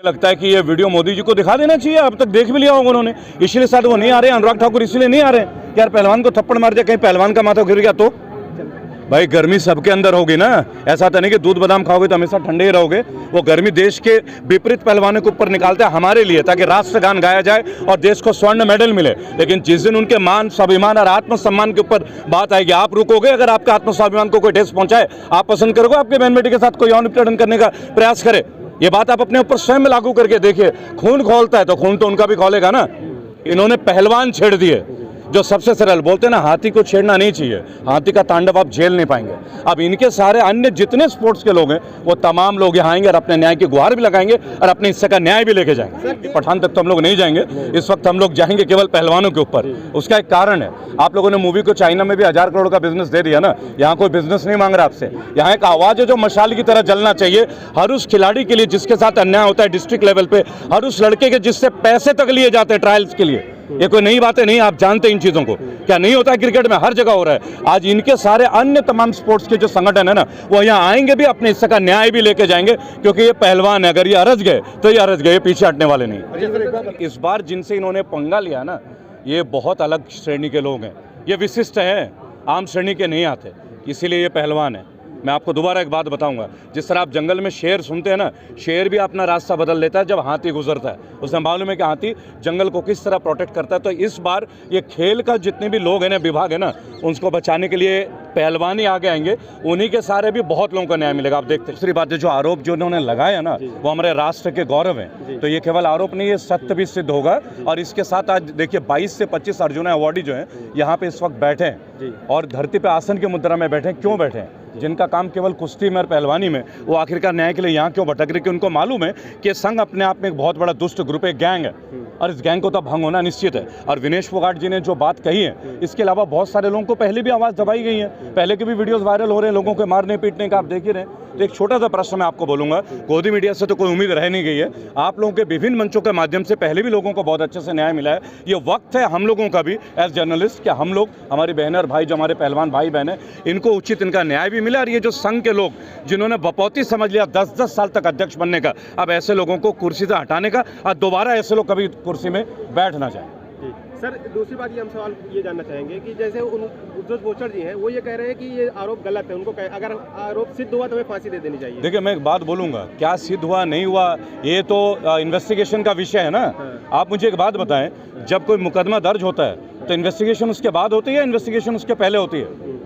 लगता है कि ये वीडियो मोदी जी को दिखा देना चाहिए, अब तक देख भी लिया होगा उन्होंने, इसलिए शायद वो नहीं आ रहे। अनुराग ठाकुर इसलिए नहीं आ रहे यार, पहलवान को थप्पड़ मार जाए, कहीं पहलवान का माथा गिर गया तो भाई गर्मी सबके अंदर होगी ना। ऐसा तो नहीं कि दूध बादाम खाओगे तो हमेशा ठंडे ही रहोगे। वो गर्मी देश के विपरीत पहलवानों के ऊपर निकालते हैं हमारे लिए, ताकि राष्ट्रगान गाया जाए और देश को स्वर्ण मेडल मिले। लेकिन जिस दिन उनके मान स्वाभिमान और आत्मसम्मान के ऊपर बात आएगी, आप रुकोगे? अगर आपके आत्मस्वाभिमान को कोई ठेस पहुंचाए, आप पसंद करोगे आपके बहन बेटी के साथ कोई यौन उत्पीड़न करने का प्रयास करे? ये बात आप अपने ऊपर स्वयं लागू करके देखिए। खून खौलता है तो खून तो उनका भी खौलेगा ना। इन्होंने पहलवान छेड़ दिए, जो सबसे सरल बोलते हैं ना, हाथी को छेड़ना नहीं चाहिए, हाथी का तांडव आप झेल नहीं पाएंगे। अब इनके सारे अन्य जितने स्पोर्ट्स के लोग हैं वो तमाम लोग यहाँ आएंगे और अपने न्याय की गुहार भी लगाएंगे और अपने हिस्से का न्याय भी लेके जाएंगे। पठान तक तो हम लोग नहीं जाएंगे, इस वक्त हम लोग जाएंगे केवल पहलवानों के ऊपर। उसका एक कारण है, आप लोगों ने मूवी को चाइना में भी 1000 करोड़ का बिजनेस दे दिया ना। यहाँ कोई बिजनेस नहीं मांग रहा आपसे, यहाँ एक आवाज है जो मशाल की तरह जलना चाहिए हर उस खिलाड़ी के लिए जिसके साथ अन्याय होता है डिस्ट्रिक्ट लेवल पे, हर उस लड़के के जिससे पैसे तक लिए जाते हैं ट्रायल्स के लिए। ये कोई नई बातें नहीं, आप जानते हैं इन चीजों को। क्या नहीं होता है क्रिकेट में? हर जगह हो रहा है। आज इनके सारे अन्य तमाम स्पोर्ट्स के जो संगठन है ना, वो यहाँ आएंगे भी, अपने हिस्से का न्याय भी लेके जाएंगे, क्योंकि ये पहलवान है। अगर ये अरज गए तो ये अरज गए, पीछे हटने वाले नहीं। इस बार जिनसे इन्होंने पंगा लिया ना, ये बहुत अलग श्रेणी के लोग हैं, ये विशिष्ट हैं, आम श्रेणी के नहीं आते, इसीलिए ये पहलवान है। मैं आपको दोबारा एक बात बताऊंगा, जिस तरह आप जंगल में शेर सुनते हैं ना, शेर भी अपना रास्ता बदल लेता है जब हाथी गुजरता है। उसे मालूम है कि हाथी जंगल को किस तरह प्रोटेक्ट करता है। तो इस बार ये खेल का जितने भी लोग हैं ना, विभाग है ना, उनको बचाने के लिए पहलवान ही आगे आएंगे, उन्हीं के सारे भी बहुत लोगों का न्याय मिलेगा। आप देखते हैं। दूसरी बात है, जो आरोप जो उन्होंने लगाया ना, वो हमारे राष्ट्र के गौरव हैं। तो ये केवल आरोप नहीं, ये सत्य भी सिद्ध होगा। और इसके साथ आज देखिए 22 से 25 अर्जुन अवार्डी जो हैं यहाँ पे इस वक्त बैठे हैं और धरती पे आसन की मुद्रा में बैठे हैं। क्यों बैठे हैं? जिनका काम केवल कुश्ती में और पहलवानी में, वो आखिरकार न्याय के लिए यहाँ क्यों भटक रहे? कि उनको मालूम है कि संघ अपने आप में एक बहुत बड़ा दुष्ट ग्रुप, एक गैंग है, और इस गैंग को तो भंग होना निश्चित है। और विनेश फोगाट जी ने जो बात कही है, इसके अलावा बहुत सारे लोगों को पहले भी आवाज़ दबाई गई है, पहले के भी वीडियोस वायरल हो रहे हैं लोगों के मारने पीटने का, आप देख ही रहे हैं। तो एक छोटा सा प्रश्न मैं आपको बोलूँगा, गोदी मीडिया से तो कोई उम्मीद रह नहीं गई है, आप लोगों के विभिन्न मंचों के माध्यम से पहले भी लोगों को बहुत अच्छे से न्याय मिला है। ये वक्त है हम लोगों का भी एज जर्नलिस्ट, क्या हम लोग, हमारी बहनें और भाई, जो हमारे पहलवान भाई बहन हैं, इनको उचित इनका न्याय भी मिला। और ये जो संघ के लोग जिन्होंने बपौती समझ लिया 10-10 साल तक अध्यक्ष बनने का, अब ऐसे लोगों को कुर्सी से हटाने का, और दोबारा ऐसे लोग कभी कुर्सी में बैठ ना जाए। सर, दूसरी बात ये हम सवाल ये जानना चाहेंगे कि जैसे उद्धव बोचर जी हैं, वो ये कह रहे हैं कि ये आरोप गलत है, उनको अगर आरोप सिद्ध हुआ तो हमें फांसी दे देनी चाहिए। देखिए, मैं एक बात बोलूँगा, क्या सिद्ध हुआ नहीं हुआ ये तो इन्वेस्टिगेशन का विषय है ना। आप मुझे एक बात बताएं, जब कोई मुकदमा दर्ज होता है तो इन्वेस्टिगेशन उसके बाद होती है या इन्वेस्टिगेशन उसके पहले होती है?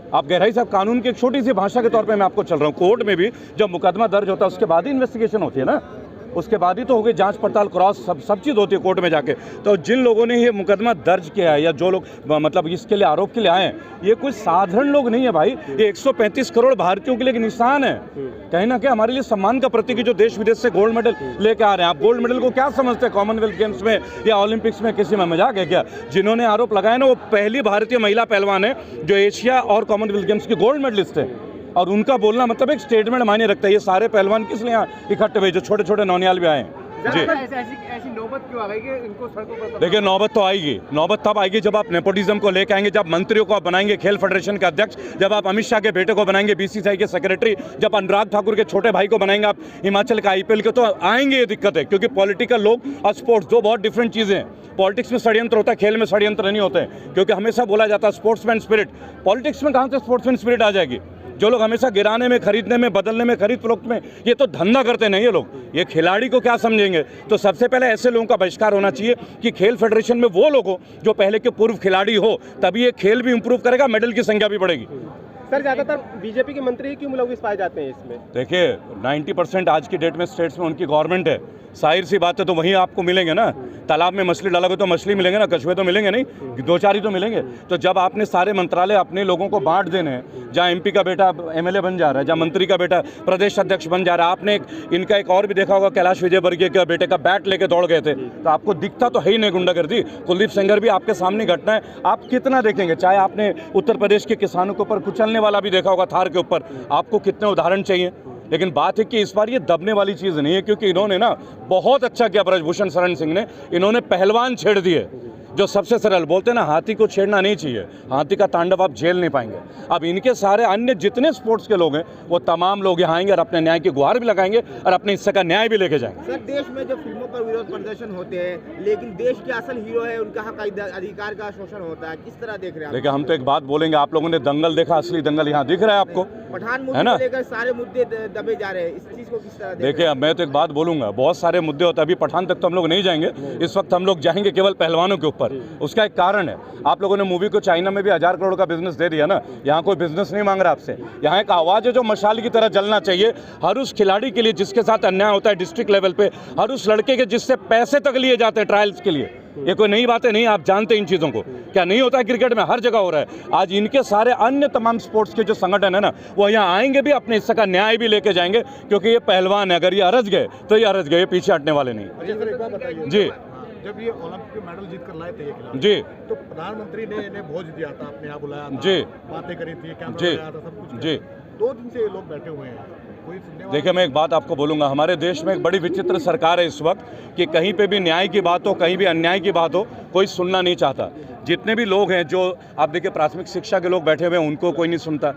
आप गहराई साहब, कानून की एक छोटी सी भाषा के तौर पे मैं आपको चल रहा हूँ। कोर्ट में भी जब मुकदमा दर्ज होता है उसके बाद ही इन्वेस्टिगेशन होती है ना, उसके बाद ही तो हो गई जांच पड़ताल, क्रॉस, सब चीज़ होती है कोर्ट में जाके। तो जिन लोगों ने ये मुकदमा दर्ज किया है या जो लोग मतलब इसके लिए आरोप के लिए आए हैं, ये कोई साधारण लोग नहीं है भाई। ये 135 करोड़ भारतीयों के लिए एक निशान है, कहीं ना कहीं हमारे लिए सम्मान का प्रतीक है, जो देश विदेश से गोल्ड मेडल लेके आ रहे हैं। आप गोल्ड मेडल को क्या समझते हैं? कॉमनवेल्थ गेम्स में या ओलंपिक्स में किसी में मजाक है क्या? जिन्होंने आरोप लगाए ना, वो पहली भारतीय महिला पहलवान है जो एशिया और कॉमनवेल्थ गेम्स की गोल्ड मेडलिस्ट है, और उनका बोलना मतलब एक स्टेटमेंट मायने रखता है। ये सारे पहलवान किस लिए यहाँ इकट्ठे हुए? जो छोटे छोटे नौनियाल भी आए हैं जी। ऐसी नौबत क्यों आ गई कि इनको सड़कों पर? देखिए, नौबत तो आएगी, नौबत तब आएगी जब आप नेपोटिज्म को लेकर आएंगे, जब मंत्रियों को आप बनाएंगे खेल फेडरेशन के अध्यक्ष, जब आप अमित शाह के बेटे को बनाएंगे बीसीसीआई के सेक्रेटरी, जब अनुराग ठाकुर के छोटे भाई को बनाएंगे आप हिमाचल का आईपीएल के, तो आएंगे ये दिक्कत है। क्योंकि पॉलिटिकल लोग और स्पोर्ट्स दो बहुत डिफरेंट चीज़ें हैं। पॉलिटिक्स में षड्यंत्र होता है, खेल में षड्यंत्र नहीं होते हैं, क्योंकि हमेशा बोला जाता है स्पोर्ट्समैन स्पिरिट। पॉलिटिक्स में कहाँ से स्पोर्ट्समैन स्पिरिट आ जाएगी? जो लोग हमेशा गिराने में, खरीदने में, बदलने में, खरीद फरोख्त में, ये तो धंधा करते नहीं ये लोग। ये खिलाड़ी को क्या समझेंगे? तो सबसे पहले ऐसे लोगों का बहिष्कार होना चाहिए कि खेल फेडरेशन में वो लोग हो जो पहले के पूर्व खिलाड़ी हो, तभी ये खेल भी इंप्रूव करेगा, मेडल की संख्या भी बढ़ेगी। सर, ज्यादातर बीजेपी के मंत्री क्यों मुलविस पाए जाते हैं इसमें? देखिए, 90% आज की डेट में स्टेट्स में उनकी गवर्नमेंट है, जाहिर सी बात है, तो वहीं आपको मिलेंगे ना। तालाब में मछली डालोगे तो मछली मिलेंगे ना, कछुए तो मिलेंगे नहीं, दो चार ही तो मिलेंगे। तो जब आपने सारे मंत्रालय अपने लोगों को बांट देने हैं, जहाँ एमपी का बेटा एमएलए बन जा रहा है, जहाँ मंत्री का बेटा प्रदेश अध्यक्ष बन जा रहा है, आपने इनका एक और भी देखा होगा, कैलाश विजयवर्गीय के बेटे का बैट लेके दौड़ गए थे, तो आपको दिखता तो है ही नहीं गुंडागर्दी। कुलदीप सेंगर भी आपके सामने घटना है, आप कितना देखेंगे? चाहे आपने उत्तर प्रदेश के किसानों के ऊपर कुचलने वाला भी देखा होगा थार के ऊपर, आपको कितने उदाहरण चाहिए? लेकिन बात है कि इस बार ये दबने वाली चीज़ नहीं है, क्योंकि इन्होंने ना बहुत अच्छा किया ब्रजभूषण शरण सिंह ने, इन्होंने पहलवान छेड़ दिए। जो सबसे सरल बोलते हैं ना, हाथी को छेड़ना नहीं चाहिए, हाथी का तांडव आप झेल नहीं पाएंगे। अब इनके सारे अन्य जितने स्पोर्ट्स के लोग हैं वो तमाम लोग यहाँ आएंगे और अपने न्याय की गुहार भी लगाएंगे और अपने हिस्से का न्याय भी लेके जाएंगे। सर, देश में जो फिल्मों पर विरोध प्रदर्शन होते हैं, लेकिन देश के असल हीरो है उनका हक अधिकार का शोषण होता है, किस तरह देख रहे हैं? देखिए, हम तो एक बात बोलेंगे, आप लोगों ने दंगल देखा, असली दंगल यहाँ दिख रहा है आपको, पठान है मुद्दे ना? को लेकर सारे मुद्दे दबे जा रहे हैं, इस चीज को किस तरह देख देखिए, अब मैं तो एक बात बोलूंगा, बहुत सारे मुद्दे होते हैं, अभी पठान तक तो हम लोग नहीं जाएंगे, इस वक्त हम लोग जाएंगे केवल पहलवानों के ऊपर। उसका एक कारण है, आप लोगों ने मूवी को चाइना में भी 1000 करोड़ का बिजनेस दे दिया ना, यहाँ कोई बिजनेस नहीं मांग रहा आपसे, यहाँ एक आवाज़ है जो मशाल की तरह जलना चाहिए हर उस खिलाड़ी के लिए जिसके साथ अन्याय होता है डिस्ट्रिक्ट लेवल पे, हर उस लड़के के जिससे पैसे तक लिए जाते हैं ट्रायल्स के लिए। ये कोई नई बातें नहीं, आप जानते हैं इन चीज़ों को, क्या नहीं होता है क्रिकेट में, हर जगह हो रहा है। आज इनके सारे अन्य तमाम स्पोर्ट्स के जो संगठन है ना, वो यहाँ आएंगे भी, अपने हिस्से का न्याय भी लेके जाएंगे, क्योंकि ये पहलवान है, अगर ये अरज गए तो ये अरज गए, पीछे हटने वाले नहीं। जी, जब ये ओलंपिक के मेडल जीत कर लाए थे ये खिलाड़ी, जी, तो प्रधानमंत्री ने इन्हें भोज दिया था, अपने यहाँ बुलाया था, जी, बातें करी थी, कैमरा जी, लगाया था, सब कुछ जी। 2 दिन से ये लोग बैठे हुए हैं, कोई सुनने वाला देखिए, मैं एक बात आपको बोलूँगा, हमारे देश में एक बड़ी विचित्र सरकार है इस वक्त कि कहीं पे भी न्याय की बात हो, कहीं भी अन्याय की बात हो, कोई सुनना नहीं चाहता। जितने भी लोग हैं, जो आप देखिए प्राथमिक शिक्षा के लोग बैठे हुए हैं, उनको कोई नहीं सुनता।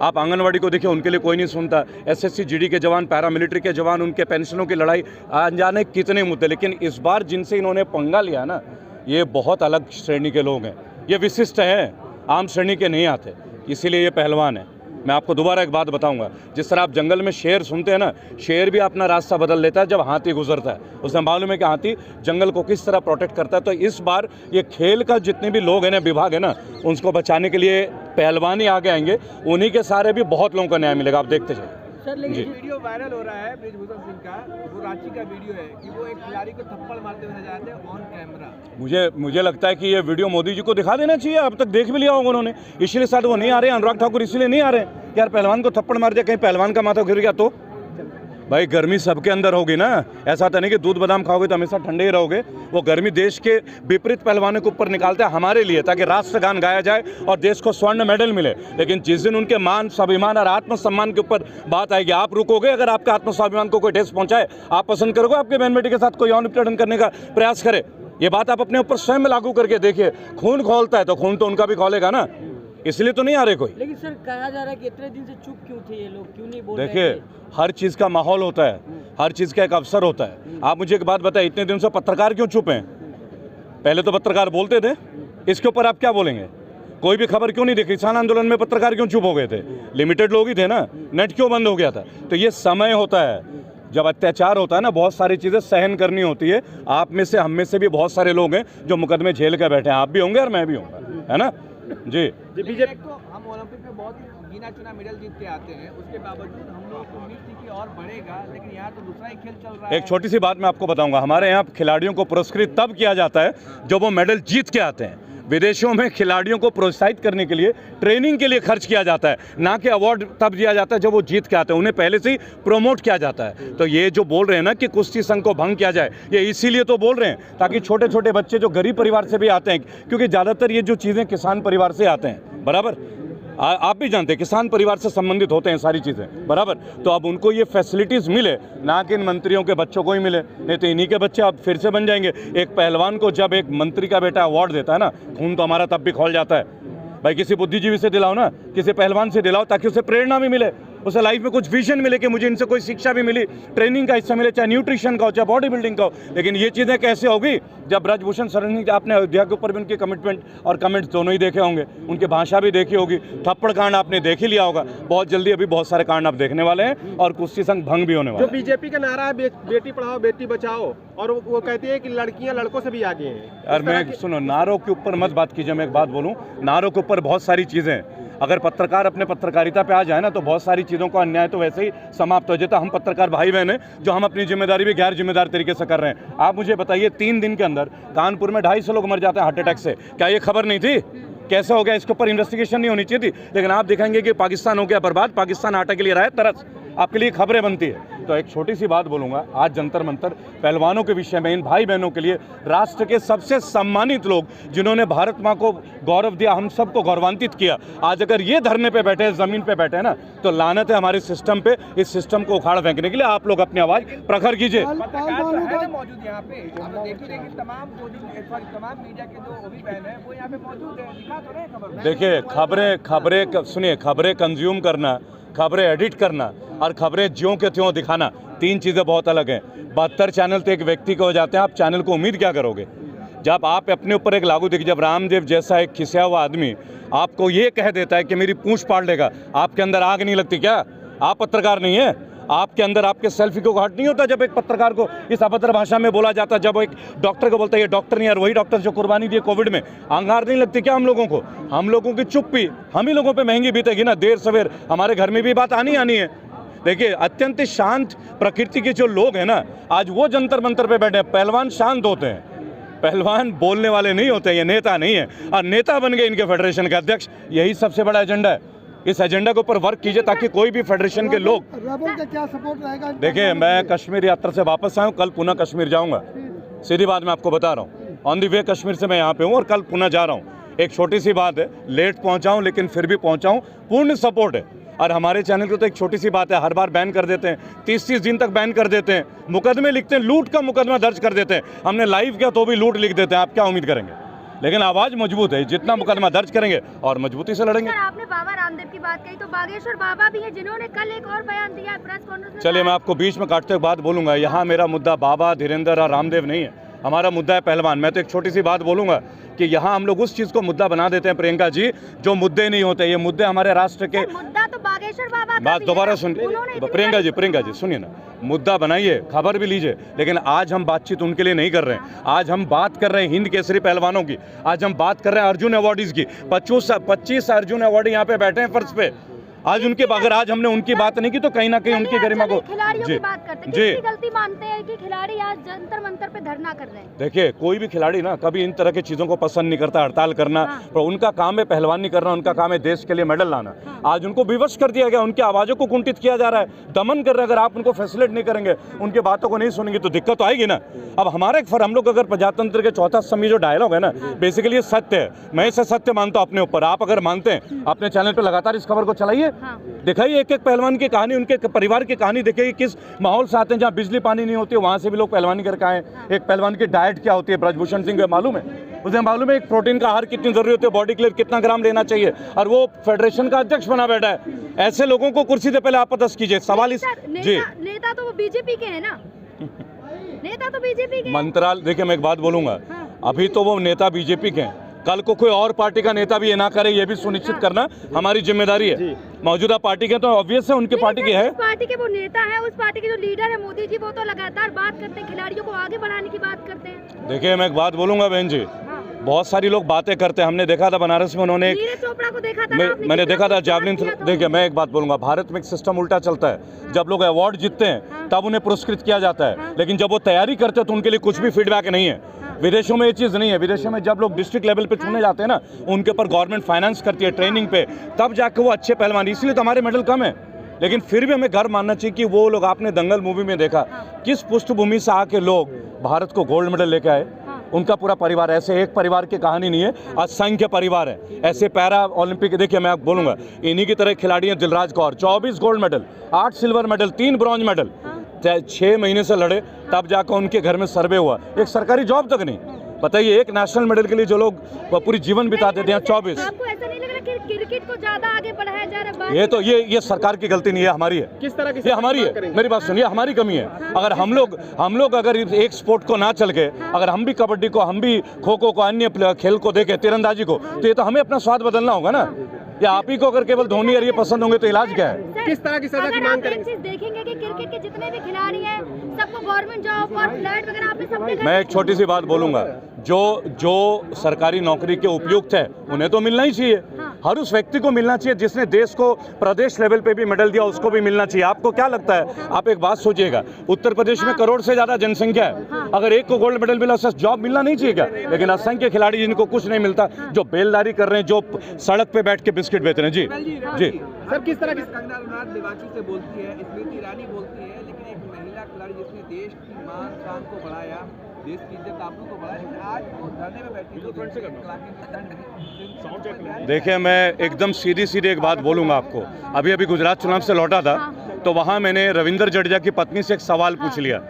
आप आंगनवाड़ी को देखिए, उनके लिए कोई नहीं सुनता। SSC GD के जवान, पैरामिलिट्री के जवान, उनके पेंशनों की लड़ाई, अनजाने कितने मुद्दे। लेकिन इस बार जिनसे इन्होंने पंगा लिया ना, ये बहुत अलग श्रेणी के लोग हैं, ये विशिष्ट हैं, आम श्रेणी के नहीं आते, इसीलिए ये पहलवान है। मैं आपको दोबारा एक बात बताऊंगा, जिस तरह आप जंगल में शेर सुनते हैं ना, शेर भी अपना रास्ता बदल लेता है जब हाथी गुजरता है, उसे मालूम है कि हाथी जंगल को किस तरह प्रोटेक्ट करता है। तो इस बार ये खेल का जितने भी लोग हैं ना, विभाग है ना, उनको बचाने के लिए पहलवान ही आगे आएंगे, उन्हीं के सारे भी बहुत लोगों का न्याय मिलेगा, आप देखते जाइए। सर, लेकिन जी। वीडियो वायरल हो रहा है ब्रिजभूषण सिंह का, वो रांची का वीडियो है कि वो एक खिलाड़ी को थप्पड़ मारते हुए नजर आते हैं ऑन कैमरा। मुझे लगता है कि ये वीडियो मोदी जी को दिखा देना चाहिए, अब तक देख भी लिया होगा उन्होंने, इसलिए शायद वो नहीं आ रहे हैं। अनुराग ठाकुर इसलिए नहीं आ रहे हैं कि यार पहलवान को थप्पड़ मार दिया, कहीं पहलवान का माथा गिर गया तो। भाई, गर्मी सबके अंदर होगी ना, ऐसा तो नहीं कि दूध बादाम खाओगे तो हमेशा ठंडे ही रहोगे। वो गर्मी देश के विपरीत पहलवानों के ऊपर निकालते हैं हमारे लिए, ताकि राष्ट्रगान गाया जाए और देश को स्वर्ण मेडल मिले। लेकिन जिस दिन उनके मान, स्वाभिमान और आत्मसम्मान के ऊपर बात आएगी, आप रुकोगे? अगर आपके आत्मस्वाभिमान को कोई ठेस पहुंचाए, आप पसंद करोगे आपके बहन बेटी के साथ कोई यौन उत्पीड़न करने का प्रयास करे? ये बात आप अपने ऊपर स्वयं लागू करके देखिए। खून खोलता है तो खून तो उनका भी खोलेगा ना, इसलिए तो नहीं आ रहे कोई। लेकिन सर, कहा जा रहा है कि इतने दिन से चुप क्यों थे ये लोग, क्यों नहीं बोल रहे देखिए, थे? हर चीज़ का माहौल होता है, हर चीज़ का एक अवसर होता है। आप मुझे एक बात बताएं, इतने दिन से पत्रकार क्यों चुप हैं? पहले तो पत्रकार बोलते थे, इसके ऊपर आप क्या बोलेंगे? कोई भी खबर क्यों नहीं देखी? किसान आंदोलन में पत्रकार क्यों चुप हो गए थे? लिमिटेड लोग ही थे ना, नेट क्यों बंद हो गया था? तो ये समय होता है, जब अत्याचार होता है ना, बहुत सारी चीज़ें सहन करनी होती है। आप में से, हम में से भी बहुत सारे लोग हैं जो मुकदमे झेल कर बैठे हैं, आप भी होंगे और मैं भी होऊंगा, है ना? जी। बीजेपी को हम ओलंपिक में बहुत गिना चुना मेडल जीत के आते हैं, उसके बावजूद हम लोग को उम्मीद थी कि और बढ़ेगा, लेकिन यहाँ तो दूसरा ही खेल चल रहा है। एक छोटी सी बात मैं आपको बताऊंगा, हमारे यहाँ खिलाड़ियों को पुरस्कृत तब किया जाता है जब वो मेडल जीत के आते हैं। विदेशों में खिलाड़ियों को प्रोत्साहित करने के लिए, ट्रेनिंग के लिए खर्च किया जाता है, ना कि अवार्ड तब दिया जाता है जब वो जीत के आते हैं। उन्हें पहले से ही प्रमोट किया जाता है। तो ये जो बोल रहे हैं ना कि कुश्ती संघ को भंग किया जाए, ये इसीलिए तो बोल रहे हैं ताकि छोटे छोटे बच्चे जो गरीब परिवार से भी आते हैं, क्योंकि ज़्यादातर ये जो चीज़ें किसान परिवार से आते हैं, बराबर, आप भी जानते हैं किसान परिवार से संबंधित होते हैं सारी चीज़ें, बराबर। तो अब उनको ये फैसिलिटीज़ मिले, ना कि इन मंत्रियों के बच्चों को ही मिले, नहीं तो इन्हीं के बच्चे अब फिर से बन जाएंगे। एक पहलवान को जब एक मंत्री का बेटा अवार्ड देता है ना, खून तो हमारा तब भी खौल जाता है। भाई, किसी बुद्धिजीवी से दिलाओ ना, किसी पहलवान से दिलाओ, ताकि उसे प्रेरणा भी मिले, उसे लाइफ में कुछ विजन मिले कि मुझे इनसे कोई शिक्षा भी मिली, ट्रेनिंग का हिस्सा मिले, चाहे न्यूट्रिशन का हो, चाहे बॉडी बिल्डिंग का हो। लेकिन ये चीज़ें कैसे होगी जब ब्रजभूषण शरण सिंह, आपने अयोध्या के ऊपर भी उनके कमिटमेंट और कमेंट्स दोनों ही देखे होंगे, उनकी भाषा भी देखी होगी, थप्पड़ कांड आपने देख ही लिया होगा। बहुत जल्दी अभी बहुत सारे कांड आप देखने वाले हैं और कुश्ती संघ भंग भी होने वाला जो है। बीजेपी का नारा है बेटी पढ़ाओ बेटी बचाओ, और वो कहती है कि लड़कियां लड़कों से भी आगे हैं। यार, मैं सुनो, नारों के ऊपर मत बात कीजिए। मैं एक बात बोलूं, नारों के ऊपर बहुत सारी चीज़ें हैं। अगर पत्रकार अपने पत्रकारिता पे आ जाए ना, तो बहुत सारी चीज़ों का अन्याय तो वैसे ही समाप्त हो जाता। हम पत्रकार भाई बहन हैं जो हम अपनी जिम्मेदारी भी गैर जिम्मेदार तरीके से कर रहे हैं। आप मुझे बताइए, 3 दिन के अंदर कानपुर में 250 लोग मर जाते हैं हार्ट अटैक से, क्या ये खबर नहीं थी? कैसे हो गया? इसके ऊपर इन्वेस्टिगेशन नहीं होनी चाहिए थी? लेकिन आप दिखाएंगे कि पाकिस्तान हो गया बर्बाद, पाकिस्तान आटा के लिए रहा है तरस, आपके लिए खबरें बनती है। तो एक छोटी सी बात बोलूँगा, आज जंतर मंतर पहलवानों के विषय में, इन भाई बहनों के लिए, राष्ट्र के सबसे सम्मानित लोग जिन्होंने भारत माँ को गौरव दिया, हम सबको गौरवान्वित किया, आज अगर ये धरने पे बैठे हैं, ज़मीन पे बैठे हैं ना, तो लानत है हमारे सिस्टम पे। इस सिस्टम को उखाड़ फेंकने के लिए आप लोग अपनी आवाज़ प्रखर कीजिए। पत्रकार तो है ना मौजूद यहाँ पे, आप तो देखिए कि तमाम मीडिया के जो ओबी बहन है वो यहाँ पे मौजूद है, दिखा तो रहे खबर। देखिए, खबरें कंज्यूम करना, खबरें एडिट करना और खबरें ज्यों के त्यों दिखाना, तीन चीज़ें बहुत अलग हैं। 72 चैनल तो एक व्यक्ति को हो जाते हैं, आप चैनल को उम्मीद क्या करोगे? जब आप अपने ऊपर एक लागू देखिए, जब रामदेव जैसा एक खिसिया हुआ आदमी आपको ये कह देता है कि मेरी पूंछ पाड़ लेगा, आपके अंदर आग नहीं लगती क्या? आप पत्रकार नहीं है? आपके अंदर आपके सेल्फी को घाट नहीं होता जब एक पत्रकार को इस अभद्र भाषा में बोला जाता, जब एक डॉक्टर को बोलता है ये डॉक्टर नहीं यार, वही डॉक्टर जो कुर्बानी दी कोविड में, अंगार नहीं लगती क्या हम लोगों को? हम लोगों की चुप्पी हम ही लोगों पे महंगी बीतेगी ना, देर सवेर हमारे घर में भी बात आनी है। देखिए, अत्यंत शांत प्रकृति के जो लोग हैं ना, आज वो जंतर मंतर पे बैठे हैं। पहलवान शांत होते हैं, पहलवान बोलने वाले नहीं होते, ये नेता नहीं है, और नेता बन गए इनके फेडरेशन के अध्यक्ष। यही सबसे बड़ा एजेंडा है। इस एजेंडा के ऊपर वर्क कीजिए ताकि कोई भी फेडरेशन के लोग। रबल का क्या सपोर्ट रहेगा? देखिए, मैं कश्मीर यात्रा से वापस आया हूँ, कल पुनः कश्मीर जाऊँगा, सीधी बात मैं आपको बता रहा हूँ। ऑन दी वे कश्मीर से मैं यहाँ पे हूँ और कल पुनः जा रहा हूँ। एक छोटी सी बात है, लेट पहुँचा हूँ लेकिन फिर भी पहुँचा हूँ, पूर्ण सपोर्ट है। और हमारे चैनल को तो एक छोटी सी बात है, हर बार बैन कर देते हैं, 30-30 दिन तक बैन कर देते हैं, मुकदमे लिखते हैं, लूट का मुकदमा दर्ज कर देते हैं। हमने लाइव किया तो भी लूट लिख देते हैं, आप क्या उम्मीद करेंगे? लेकिन आवाज़ मजबूत है, जितना मुकदमा दर्ज करेंगे और मजबूती से लड़ेंगे। सर, आपने बाबा रामदेव की बात कही, तो बागेश्वर बाबा भी है जिन्होंने कल एक और बयान दिया है प्रेस कॉन्फ्रेंस में। चलिए, मैं आपको बीच में काटते हुए बात बोलूँगा। यहाँ मेरा मुद्दा बाबा, धीरेन्द्र और रामदेव नहीं है, हमारा मुद्दा है पहलवान। मैं तो एक छोटी सी बात बोलूँगा कि यहाँ हम लोग उस चीज़ को मुद्दा बना देते हैं प्रियंका जी, जो मुद्दे नहीं होते। ये मुद्दे हमारे राष्ट्र के मुद्दा तो बागेश्वर बाबा का बात भी दोबारा है। सुन, उन्होंने प्रियंका जी सुनिए ना, मुद्दा बनाइए, खबर भी लीजिए, लेकिन आज हम बातचीत उनके लिए नहीं कर रहे हैं। आज हम बात कर रहे हैं हिंद केसरी पहलवानों की, आज हम बात कर रहे हैं अर्जुन अवार्डीज की। 25 अर्जुन अवार्डी यहाँ पे बैठे हैं फर्श पे। आज उनके, अगर आज हमने उनकी बात नहीं की तो कहीं ना कहीं उनकी गरिमा को। खिलाड़ियों की बात करते हैं, किसकी गलती मानते हैं कि खिलाड़ी आज जंतर मंतर पे धरना कर रहे हैं? देखिए, कोई भी खिलाड़ी ना कभी इन तरह की चीज़ों को पसंद नहीं करता, हड़ताल करना, पर उनका काम है पहलवानी करना, उनका काम है देश के लिए मेडल लाना। आज उनको विवश कर दिया गया, उनकी आवाज़ों को कुंठित किया जा रहा है, दमन कर रहे हैं। अगर आप उनको फैसिलिटेट नहीं करेंगे, उनकी बातों को नहीं सुनेंगे तो दिक्कत तो आएगी ना। अब हमारा एक हम लोग अगर प्रजातंत्र के चौथा स्तंभ जो डायलॉग है ना, बेसिकली ये सत्य है। मैं इसे सत्य मानता हूँ अपने ऊपर। आप अगर मानते हैं, अपने चैनल पर लगातार इस खबर को चलाइए, दिखाइए एक एक पहलवान की कहानी, उनके परिवार की कहानी देखिए, किस माहौल से आते हैं, जहाँ बिजली पानी नहीं होती है, वहाँ से भी लोग पहलवानी करके आए। एक पहलवान की डाइट क्या होती है, ब्रजभूषण सिंह को मालूम है, उसे मालूम है एक प्रोटीन का आहार कितनी जरूरी होती है, बॉडी के लिए कितना ग्राम लेना चाहिए, और वो फेडरेशन का अध्यक्ष बना बैठा है। ऐसे लोगों को कुर्सी से पहले आपत्ति कीजिए। सवाल इस जी, नेता तो वो बीजेपी के है ना, नेता तो बीजेपी के मंत्रालय। देखिए, मैं एक बात बोलूंगा, अभी तो वो नेता बीजेपी के हैं, कल को कोई और पार्टी का नेता भी ये ना करे, ये भी सुनिश्चित करना हमारी जिम्मेदारी है। मौजूदा पार्टी के तो ऑब्वियस है, उनकी पार्टी के है, उस पार्टी के वो नेता है, उस पार्टी के जो लीडर है मोदी जी, वो तो लगातार बात करते हैं, खिलाड़ियों को आगे बढ़ाने की बात करते हैं। देखिए, मैं एक बात बोलूंगा बहन जी, बहुत सारी लोग बातें करते हैं। हमने देखा था बनारस में, उन्होंने नीरज चोपड़ा को देखा था, मैंने देखा था जैवलिन। देखिए, मैं एक बात बोलूंगा, भारत में एक सिस्टम उल्टा चलता है। जब लोग अवार्ड जीतते हैं तब उन्हें पुरस्कृत किया जाता है, लेकिन जब वो तैयारी करते हैं तो उनके लिए कुछ भी फीडबैक नहीं है। विदेशों में ये चीज़ नहीं है। विदेशों में जब लोग डिस्ट्रिक्ट लेवल पे चुने जाते हैं ना, उनके ऊपर गवर्नमेंट फाइनेंस करती है ट्रेनिंग पे, तब जाकर वो अच्छे पहलवान। इसलिए तो हमारे मेडल कम है, लेकिन फिर भी हमें गर्व मानना चाहिए कि वो लोग, आपने दंगल मूवी में देखा किस पृष्ठभूमि से आके लोग भारत को गोल्ड मेडल लेके आए। उनका पूरा परिवार, ऐसे एक परिवार की कहानी नहीं है, असंख्य परिवार है ऐसे। पैरा ओलंपिक देखिए, मैं आपको बोलूँगा, इन्हीं की तरह खिलाड़ी हैं Dilraj Kaur, 24 gold medal, 8 silver medal, 3 bronze medal, 6 महीने से लड़े, तब जाकर उनके घर में सर्वे हुआ, एक सरकारी जॉब तक नहीं। बताइए, एक नेशनल मेडल के लिए जो लोग पूरी जीवन बिता देते हैं, 24। आपको ऐसा नहीं लग रहा कि क्रिकेट को ज्यादा आगे बढ़ाया जा रहा है? ये तो ये सरकार की गलती नहीं है, हमारी है। किस तरह की ये हमारी है, मेरी बात सुनिए, हमारी कमी है। अगर हम लोग अगर एक स्पोर्ट को ना चल के, अगर हम भी कबड्डी को, हम भी खो खो को, अन्य खेल को देखें, तीरंदाजी को, तो ये तो हमें अपना स्वाद बदलना होगा ना। या आप ही को अगर केवल धोनी और ये पसंद होंगे तो इलाज क्या है? किस तरह की सजा की मांग करेंगे? देखेंगे कि क्रिकेट के जितने भी खिलाड़ी हैं सबको गवर्नमेंट जॉब और फ्लैट वगैरह आपने सबने। मैं एक छोटी सी बात बोलूंगा, जो सरकारी नौकरी के उपयुक्त है उन्हें तो मिलना ही चाहिए। हर उस व्यक्ति को मिलना चाहिए जिसने देश को प्रदेश लेवल पे भी मेडल दिया, उसको भी मिलना चाहिए। आपको क्या लगता है? आप एक बात सोचिएगा, उत्तर प्रदेश में करोड़ से ज्यादा जनसंख्या है, अगर एक को गोल्ड मेडल मिला, उससे जॉब मिलना नहीं चाहिए क्या? लेकिन असंख्य खिलाड़ी जिनको कुछ नहीं मिलता, जो बेलदारी कर रहे हैं, जो सड़क पे बैठ के बिस्किट बेच रहे हैं। जी जी सर, किस तरह की कंगना रनौत देवांशु से बोलती है, स्मृति ईरानी बोलती है, लेकिन एक खिलाड़ी जिसने देश की मान शान को बढ़ाया, देश की इज्जत आबरू को बढ़ाया, लेकिन आज वो धरने में बैठी तो दंड। देखिए, मैं एकदम सीधी एक बात बोलूँगा आपको। अभी गुजरात चुनाव से लौटा था, तो वहाँ मैंने रविंद्र जडेजा की पत्नी से एक सवाल पूछ लिया।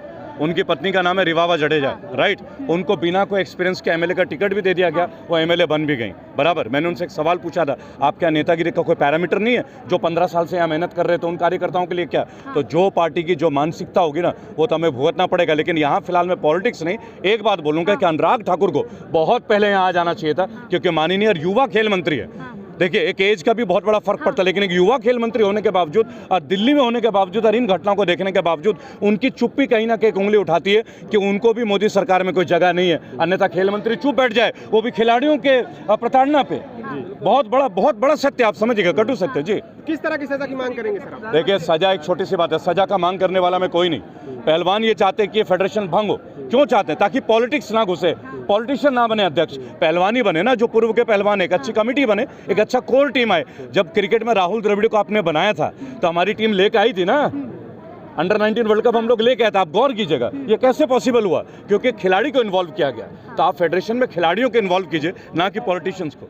उनकी पत्नी का नाम है रिवावा जडेजा, राइट। उनको बिना कोई एक्सपीरियंस के एमएलए का टिकट भी दे दिया गया, वो एमएलए बन भी गई, बराबर। मैंने उनसे एक सवाल पूछा था, आप क्या नेतागिरी का कोई पैरामीटर नहीं है? जो 15 साल से यहाँ मेहनत कर रहे थे उन कार्यकर्ताओं के लिए क्या? तो जो पार्टी की जो मानसिकता होगी ना, वो तो हमें भुगतना पड़ेगा। लेकिन यहाँ फिलहाल मैं पॉलिटिक्स नहीं, एक बात बोलूँगा कि अनुराग ठाकुर को बहुत पहले यहाँ आ जाना चाहिए था, क्योंकि माननीय और युवा खेल मंत्री है। देखिए, एक एज का भी बहुत बड़ा फर्क पड़ता है, लेकिन एक युवा खेल मंत्री होने के बावजूद और दिल्ली में होने के बावजूद और इन घटनाओं को देखने के बावजूद उनकी चुप्पी कहीं ना कहीं उंगली उठाती है कि उनको भी मोदी सरकार में कोई जगह नहीं है। अन्यथा खेल मंत्री चुप बैठ जाए, वो भी खिलाड़ियों के प्रताड़ना पे। बहुत बड़ा सत्य, आप समझिएगा, कटु सत्य जी। किस तरह की सजा की मांग करेंगे सर आप? देखिए, सजा एक छोटी सी बात है, सजा का मांग करने वाला मैं कोई नहीं। पहलवान ये चाहते हैं कि ये फेडरेशन भंग हो। क्यों चाहते हैं? ताकि पॉलिटिक्स ना घुसे, पॉलिटिशियन ना बने अध्यक्ष, पहलवानी बने ना, जो पूर्व के पहलवान, एक अच्छी कमेटी बने, एक अच्छा कोर टीम आए। जब क्रिकेट में राहुल द्रविड़ को आपने बनाया था, तो हमारी टीम लेके आई थी ना, अंडर 19 वर्ल्ड कप हम लोग लेके आए थे। आप गौर कीजिएगा, ये कैसे पॉसिबल हुआ? क्योंकि खिलाड़ी को इन्वॉल्व किया गया। तो आप फेडरेशन में खिलाड़ियों को इन्वॉल्व कीजिए, ना कि पॉलिटिशियंस को।